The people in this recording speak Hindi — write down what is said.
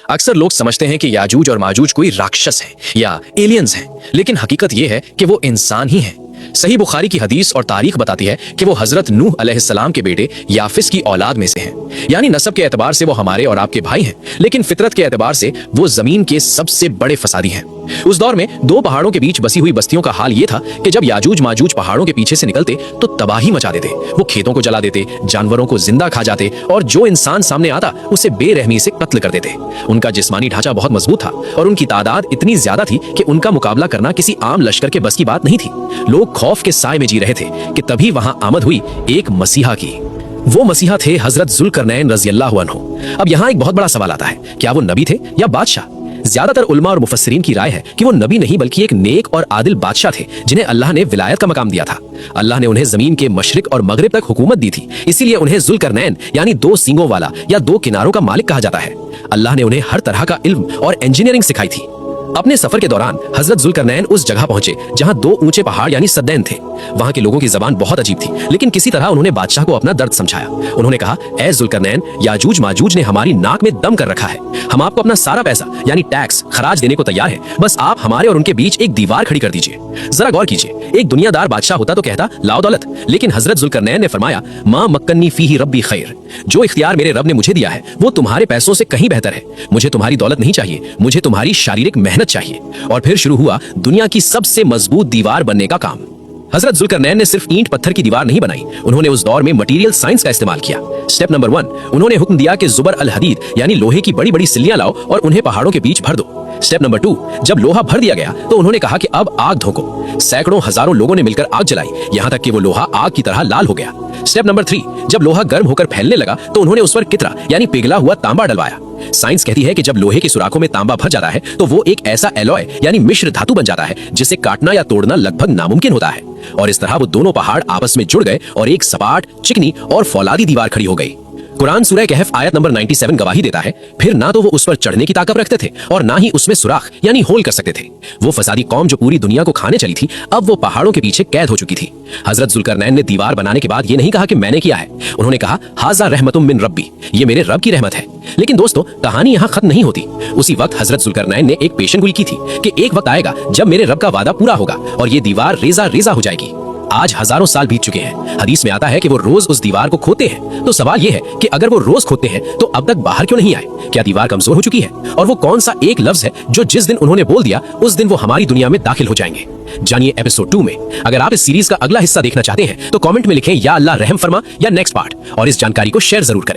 अक्सर लोग समझते हैं कि याजूज और माजूज कोई राक्षस हैं या एलियंस हैं, लेकिन हकीकत यह है कि वो इंसान ही हैं। सही बुखारी की हदीस और तारीख बताती है कि वो हजरत नूह अलैहिस्सलाम के बेटे याफिस की औलाद में से हैं। यानी नसब के एतबार से वो हमारे और आपके भाई हैं, लेकिन फितरत के एतबार से वो जमीन के सबसे बड़े फसादी हैं। उस दौर में दो पहाड़ों के बीच बसी हुई बस्तियों का हाल ये था कि जब याजूज माजूज पहाड़ों के पीछे से निकलते तो तबाही मचा देते। वो खेतों को जला देते, जानवरों को जिंदा खा जाते और जो इंसान सामने आता उसे बेरहमी से कत्ल कर देते। उनका जिस्मानी ढांचा बहुत मजबूत था और उनकी तादाद इतनी ज्यादा थी कि उनका मुकाबला करना किसी आम लश्कर के बस की बात नहीं थी। लोग खौफ के साए में जी रहे थे कि तभी वहां आमद हुई एक मसीहा की। वो मसीहा थे हजरत जुल्करनैन रज़ियल्लाहु अन्हु। अब यहाँ एक बहुत बड़ा सवाल आता है, क्या वो नबी थे या बादशाह? ज्यादातर उलमा और मुफस्सिरीन की राय है कि वो नबी नहीं बल्कि एक नेक और आदिल बादशाह थे जिन्हें अल्लाह ने विलायत का मकाम दिया था। अल्लाह ने उन्हें जमीन के मशरिक और मगरिब तक हुकूमत दी थी, इसीलिए उन्हें जुल्करनैन यानी दो सींगों वाला या दो किनारों का मालिक कहा जाता है। अल्लाह ने उन्हें हर तरह का इल्म और इंजीनियरिंग सिखाई थी। अपने सफर के दौरान हजरत जुल्करनैन उस जगह पहुंचे जहां दो ऊंचे पहाड़ यानी सद्दैन थे। वहां के लोगों की जबान बहुत अजीब थी, लेकिन किसी तरह उन्होंने बादशाह को अपना दर्द समझाया। उन्होंने कहा, ए जुल्करनैन, याजूज माजूज ने हमारी नाक में दम कर रखा है। हम आपको अपना सारा पैसा यानी टैक्स खराज देने को तैयार है, बस आप हमारे और उनके बीच एक दीवार खड़ी कर दीजिए। जरा गौर कीजिए, एक दुनियादार बादशाह होता तो कहता लाओ दौलत, लेकिन हजरत जुल्करनैन ने फरमाया, मां मक्कन्नी फीही रब्बी खैर, जो इख्तियार मेरे रब ने मुझे दिया है वो तुम्हारे पैसों से कहीं बेहतर है। मुझे तुम्हारी दौलत नहीं चाहिए, मुझे तुम्हारी शारीरिक मेहनत चाहिए। और फिर शुरू हुआ दुनिया की सबसे मजबूत दीवार बनने का काम। हजरत जुल्करनैन ने सिर्फ ईंट पत्थर की दीवार नहीं बनाई, उन्होंने उस दौर में मटेरियल साइंस का इस्तेमाल किया। स्टेप नंबर 1, उन्होंने हुक्म दिया कि जुबर अल हदीद यानी लोहे की बड़ी बड़ी सिल्लियां लाओ और उन्हें पहाड़ों के बीच भर दो। स्टेप नंबर 2, जब लोहा भर दिया गया तो उन्होंने कहा कि अब आग धोको। सैकड़ों हजारों लोगों ने मिलकर आग जलाई, यहाँ तक कि वो लोहा आग की तरह लाल हो गया। स्टेप नंबर 3, जब लोहा गर्म होकर फैलने लगा तो उन्होंने उस पर कितरा यानी पिघला हुआ तांबा डलवाया। साइंस कहती है कि जब लोहे की सुराखों में तांबा भर जाता है तो वो एक ऐसा एलॉय यानी मिश्र धातु बन जाता है जिसे काटना या तोड़ना लगभग नामुमकिन होता है। और इस तरह वो दोनों पहाड़ आपस में जुड़ गए और एक सपाट, चिकनी और फौलादी दीवार खड़ी हो गई। कुरान सूरह कहफ आयत नंबर 97 गवाही देता है, फिर ना तो वो उस पर चढ़ने की ताकत रखते थे और ना ही उसमें सुराख यानी होल कर सकते थे। वो फसादी कौम जो पूरी दुनिया को खाने चली थी, अब वो पहाड़ों के पीछे कैद हो चुकी थी। हजरत जुल्करनैन ने दीवार बनाने के बाद ये नहीं कहा कि मैंने किया है, उन्होंने कहा, हाजा रहमतुम मिन रब्बी, ये मेरे रब की रहमत है। लेकिन दोस्तों, कहानी यहाँ खत्म नहीं होती। उसी वक्त हजरत जुल्करनैन ने एक पेशन गोई की थी कि एक वक्त आएगा जब मेरे रब का वादा पूरा होगा और ये दीवार रेजा रेजा हो जाएगी। आज हजारों साल बीत चुके हैं। हदीस में आता है कि वो रोज उस दीवार को खोदते हैं। तो सवाल ये है कि अगर वो रोज खोदते हैं तो अब तक बाहर क्यों नहीं आए? क्या दीवार कमजोर हो चुकी है? और वो कौन सा एक लफ्ज है जो जिस दिन उन्होंने बोल दिया उस दिन वो हमारी दुनिया में दाखिल हो जाएंगे? जानिए एपिसोड 2 में। अगर आप इस सीरीज का अगला हिस्सा देखना चाहते हैं तो कमेंट में लिखें या अल्लाह रहम फरमा या नेक्स्ट पार्ट, और इस जानकारी को शेयर जरूर करें।